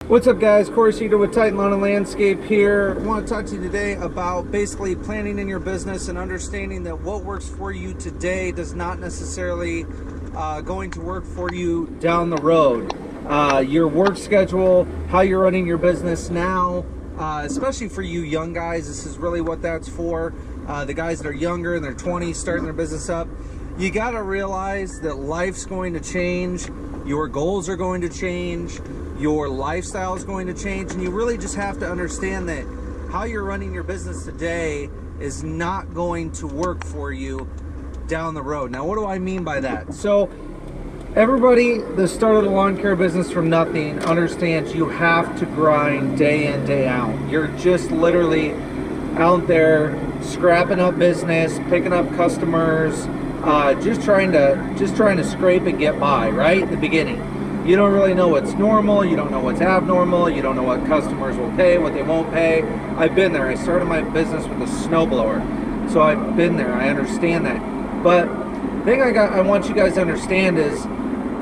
What's up, guys? Corey Cedar with Titan Lawn and Landscape here. I want to talk to you today about basically planning in your business and understanding that what works for you today does not necessarily going to work for you down the road. Your work schedule, how you're running your business now, especially for you young guys, this is really what that's for. The guys that are younger in their 20s starting their business up, you got to realize that life's going to change, your goals are going to change, your lifestyle is going to change, and you really just have to understand that how you're running your business today is not going to work for you down the road. Now, what do I mean by that? So everybody that started a lawn care business from nothing understands you have to grind day in, day out. You're just literally out there scrapping up business, picking up customers, just trying to scrape and get by, right at the beginning. You don't really know what's normal, you don't know what's abnormal, you don't know what customers will pay, what they won't pay. I've been there. I started my business with a snowblower, so I've been there. I understand that. But the thing I want you guys to understand is,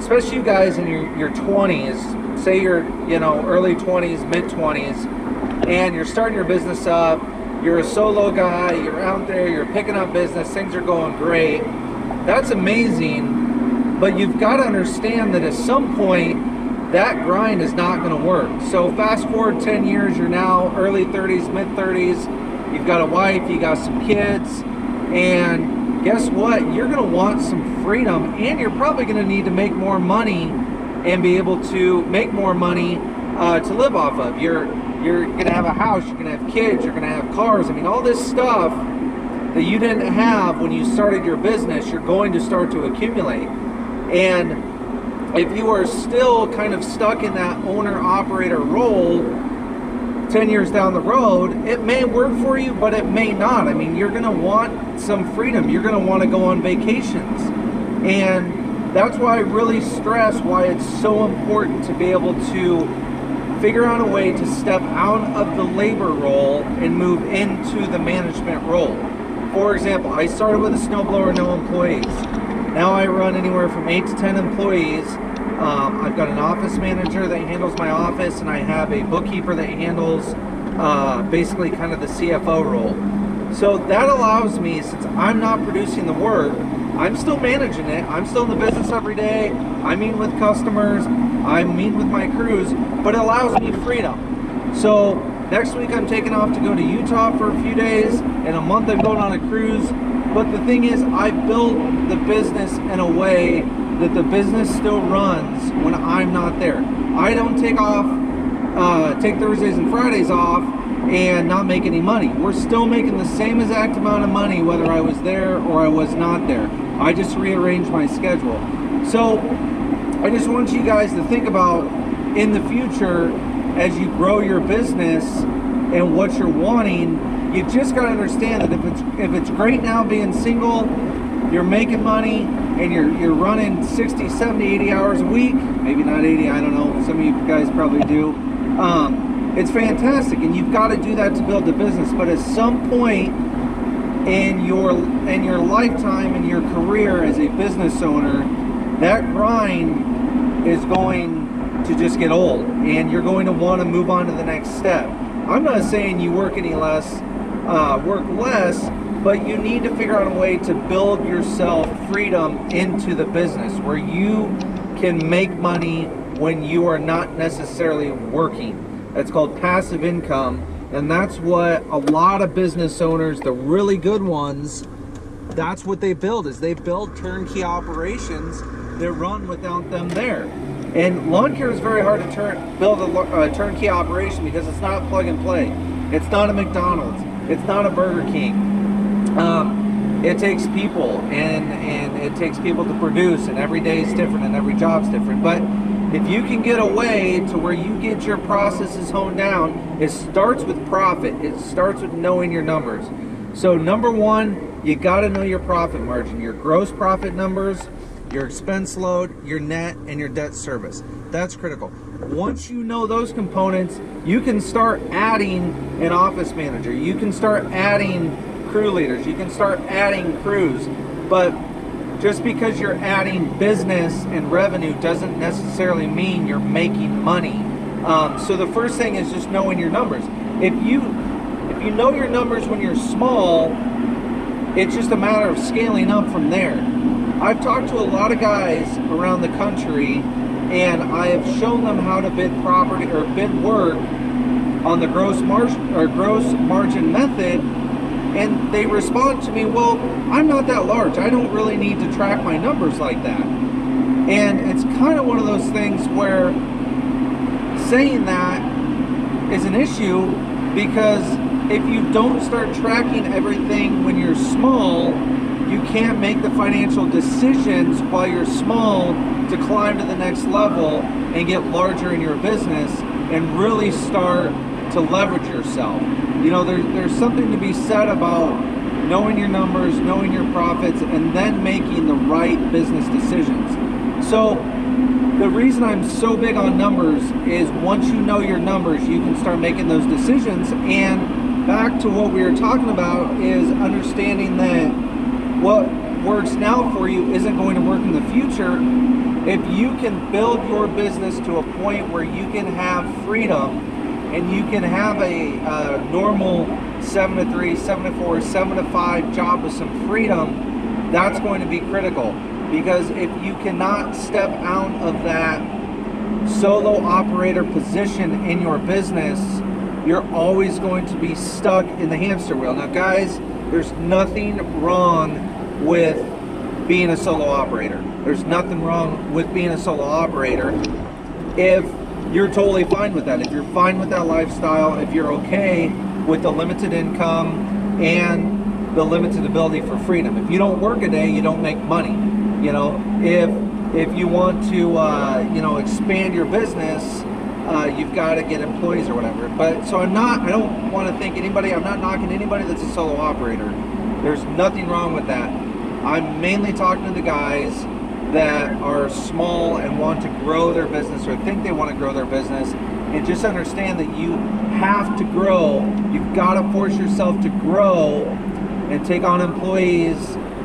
especially you guys in your 20s, say you're early 20s, mid 20s, and you're starting your business up, you're a solo guy, you're out there, you're picking up business, things are going great. That's amazing. But you've got to understand that at some point, that grind is not going to work. So fast forward 10 years, you're now early 30s, mid 30s, you've got a wife, you got some kids, and guess what? You're going to want some freedom, and you're probably going to need to make more money and be able to make more money to live off of. You're going to have a house, you're going to have kids, you're going to have cars. I mean, all this stuff that you didn't have when you started your business, you're going to start to accumulate. And if you are still kind of stuck in that owner-operator role 10 years down the road, it may work for you, but it may not. I mean, you're going to want some freedom. You're going to want to go on vacations. And that's why I really stress why it's so important to be able to figure out a way to step out of the labor role and move into the management role. For example, I started with a snowblower, no employees. Now I run anywhere from 8 to 10 employees. I've got an office manager that handles my office, and I have a bookkeeper that handles basically kind of the CFO role. So that allows me, since I'm not producing the work, I'm still managing it. I'm still in the business every day. I meet with customers. I meet with my crews, but it allows me freedom. So next week I'm taking off to go to Utah for a few days. In a month I'm going on a cruise. But the thing is, I built the business in a way that the business still runs when I'm not there. I don't take Thursdays and Fridays off and not make any money. We're still making the same exact amount of money whether I was there or I was not there. I just rearranged my schedule. So I just want you guys to think about in the future as you grow your business and what you're wanting. You just got to understand that if it's great now being single, you're making money, and you're running 60, 70, 80 hours a week, maybe not 80, I don't know, some of you guys probably do. It's fantastic, and you've got to do that to build the business. But at some point in your lifetime, in your career as a business owner, that grind is going to just get old, and you're going to want to move on to the next step. I'm not saying you work less, but you need to figure out a way to build yourself freedom into the business where you can make money when you are not necessarily working. That's called passive income, and that's what a lot of business owners, the really good ones, that's what they build, is they build turnkey operations that run without them there. And lawn care is very hard to build a turnkey operation because it's not plug and play. It's not a McDonald's. It's not a Burger King. It takes people, and it takes people to produce, and every day is different and every job's different. But if you can get a way to where you get your processes honed down, it starts with profit. It starts with knowing your numbers. So number one, you got to know your profit margin, your gross profit numbers, your expense load, your net, and your debt service. That's critical. Once you know those components, you can start adding an office manager. You can start adding crew leaders. You can start adding crews. But just because you're adding business and revenue doesn't necessarily mean you're making money So the first thing is just knowing your numbers. If you know your numbers when you're small, it's just a matter of scaling up from there. I've talked to a lot of guys around the country, and I have shown them how to bid property or bid work on the gross margin method, and they respond to me, well, I'm not that large. I don't really need to track my numbers like that. And it's kind of one of those things where saying that is an issue, because if you don't start tracking everything when you're small, you can't make the financial decisions while you're small to climb to the next level and get larger in your business and really start to leverage yourself. You know, there's something to be said about knowing your numbers, knowing your profits, and then making the right business decisions. So the reason I'm so big on numbers is once you know your numbers, you can start making those decisions. And back to what we were talking about is understanding that what works now for you isn't going to work in the future. If you can build your business to a point where you can have freedom and you can have a normal 7 to 3, 7 to 4, 7 to 5 job with some freedom, that's going to be critical. Because if you cannot step out of that solo operator position in your business, you're always going to be stuck in the hamster wheel. Now guys, there's nothing wrong with being a solo operator. There's nothing wrong with being a solo operator if you're totally fine with that. If you're fine with that lifestyle, if you're okay with the limited income and the limited ability for freedom. If you don't work a day, you don't make money. You know, if you want to, you know, expand your business, you've got to get employees or whatever. But so I don't want to think anybody, I'm not knocking anybody that's a solo operator. There's nothing wrong with that. I'm mainly talking to the guys that are small and want to grow their business or think they want to grow their business, and just understand that you have to grow. You've got to force yourself to grow and take on employees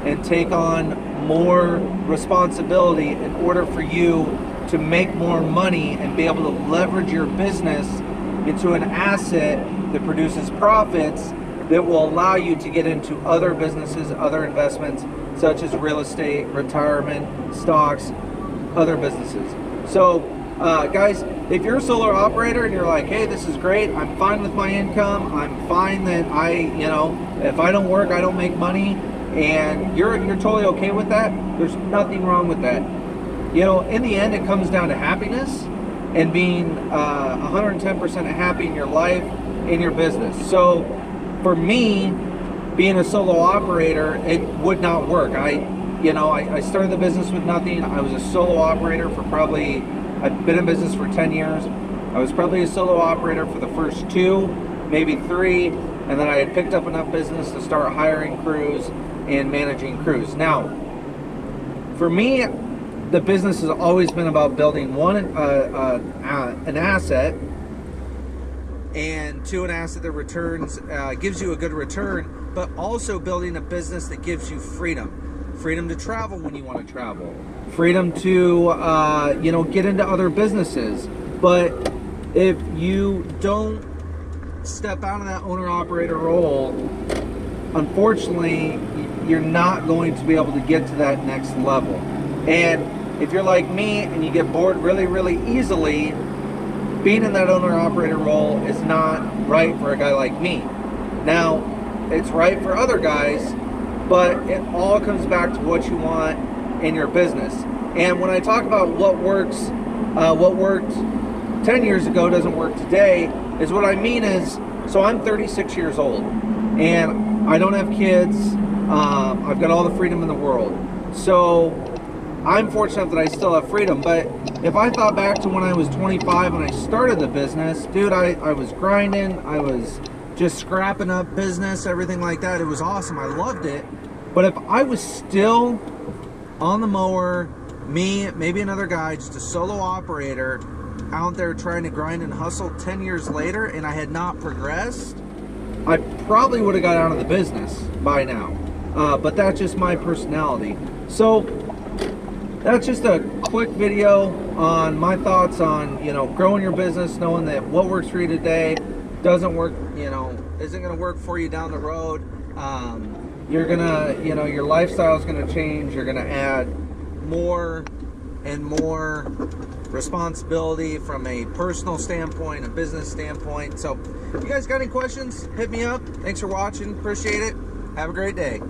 and take on more responsibility in order for you to make more money and be able to leverage your business into an asset that produces profits that will allow you to get into other businesses, other investments, such as real estate, retirement, stocks, other businesses. So guys, if you're a solo operator and you're like, hey, this is great, I'm fine with my income, I'm fine that if I don't work, I don't make money, and you're totally okay with that, there's nothing wrong with that. You know, in the end, it comes down to happiness and being 110% happy in your life, in your business. So for me, being a solo operator, it would not work. I started the business with nothing. I was a solo operator for I've been in business for 10 years. I was probably a solo operator for the first 2, maybe 3, and then I had picked up enough business to start hiring crews and managing crews. Now, for me, the business has always been about building an asset, and 2, an asset that returns, gives you a good return, but also building a business that gives you freedom to travel when you want to travel, freedom to get into other businesses. But if you don't step out of that owner-operator role, unfortunately, you're not going to be able to get to that next level. And if you're like me and you get bored really, really easily, being in that owner-operator role is not right for a guy like me. Now, it's right for other guys, but it all comes back to what you want in your business. And when I talk about what worked 10 years ago doesn't work today, is what I mean is, so I'm 36 years old, and I don't have kids. I've got all the freedom in the world. So I'm fortunate that I still have freedom. But if I thought back to when I was 25 and I started the business, dude, I was grinding. I was just scrapping up business, everything like that. It was awesome. I loved it. But if I was still on the mower, me, maybe another guy, just a solo operator out there trying to grind and hustle 10 years later, and I had not progressed, I probably would have got out of the business by now. But that's just my personality. So that's just a quick video on my thoughts on, you know, growing your business, knowing that what works for you today doesn't work, you know, isn't going to work for you down the road. You're gonna, you know, your lifestyle is going to change. You're going to add more and more responsibility from a personal standpoint, a business standpoint. So if you guys got any questions, hit me up. Thanks for watching. Appreciate it. Have a great day.